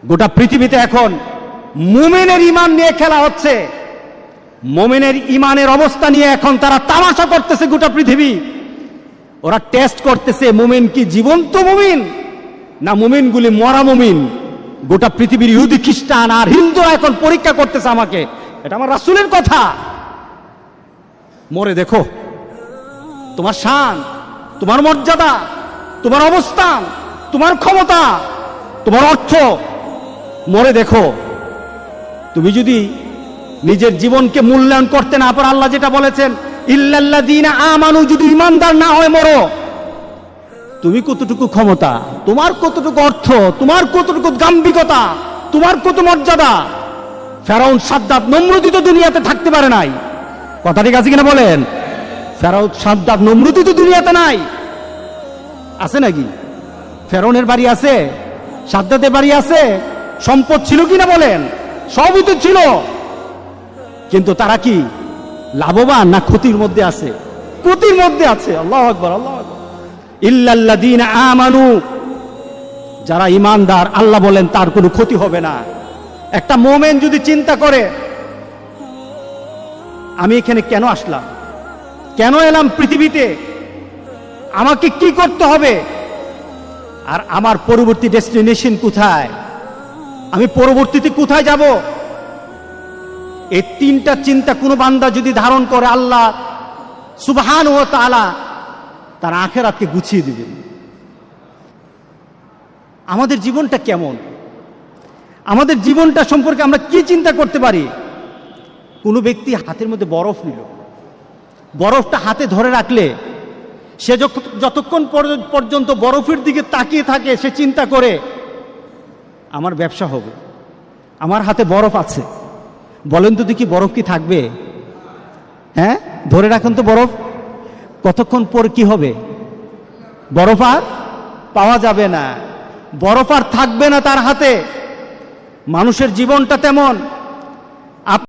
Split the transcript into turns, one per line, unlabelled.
গোটা পৃথিবীতে এখন মুমিনের ঈমান নিয়ে খেলা হচ্ছে। মুমিনের ঈমানের অবস্থা নিয়ে এখন তারা তামাশা করতেছে গোটা পৃথিবী। ওরা টেস্ট করতেছে মুমিন কি জীবন্ত মুমিন না মুমিনগুলি মরা মুমিন। গোটা পৃথিবীর ইহুদি খ্রিস্টান আর হিন্দুরা এখন পরীক্ষা করতেছে আমাকে। এটা আমার রাসূলের কথা। মরে দেখো তোমার শান, তোমার মর্যাদা, তোমার অবস্থান, তোমার ক্ষমতা, তোমার অর্থ, মরে দেখো। তুমি যদি নিজের জীবনকে মূল্যায়ন করতে না পারো, আল্লাহ যেটা বলেছেন ইল্লাল্লাযীনা আমানু, যদি ইমানদার না হয় মরো, তুমি কতটুকু ক্ষমতা, তোমার কতটুকু অর্থ, তোমার কতটুকু গাম্ভীর্যতা, তোমার কত মর্যাদা। ফেরাউন, সাদ্দাত, নমরুদই তো দুনিয়াতে থাকতে পারে নাই। কথা ঠিক আছে কিনা বলেন? ফেরাউন, সাদ্দাত, নমরুদই তো দুনিয়াতে নাই। আছে নাকি? ফেরাউনের বাড়ি আছে, সাদ্দাতের বাড়ি আছে, সম্পদ ছিল কিনা বলেন? সবই তো ছিল। কিন্তু তারা কি লাভবান না ক্ষতির মধ্যে আছে? ক্ষতির মধ্যে আছে। আল্লাহু আকবার, আল্লাহু আকবার। ইল্লাল্লাযীনা আমানু, যারা ঈমানদার, আল্লাহ বলেন তার কোনো ক্ষতি হবে না। একটা মুমিন যদি চিন্তা করে আমি এখানে কেন আসলাম, কেন এলাম পৃথিবীতে, আমাকে কি করতে হবে, আর আমার পরবর্তী ডেস্টিনেশন কোথায়, আমি পরবর্তীতে কোথায় যাব, এই তিনটা চিন্তা কোনো বান্দা যদি ধারণ করে, আল্লাহ সুবহানাহু ওয়া তাআলা তার আখিরাতকে গুছিয়ে দিবেন। আমাদের জীবনটা কেমন, আমাদের জীবনটা সম্পর্কে আমরা কি চিন্তা করতে পারি? কোনো ব্যক্তি হাতের মধ্যে বরফ নিল, বরফটা হাতে ধরে রাখলে সে যতক্ষণ পর্যন্ত বরফের দিকে তাকিয়ে থাকে, সে চিন্তা করে আমার ব্যবসা হবে, আমার হাতে বরফ আছে। বলেন তো দেখি বরফ কি থাকবে? হ্যাঁ, ধরে রাখুন তো বরফ, কতক্ষণ পর কি হবে? বরফ আর পাওয়া যাবে না, বরফ আর থাকবে না তার হাতে। মানুষের জীবনটা তেমন।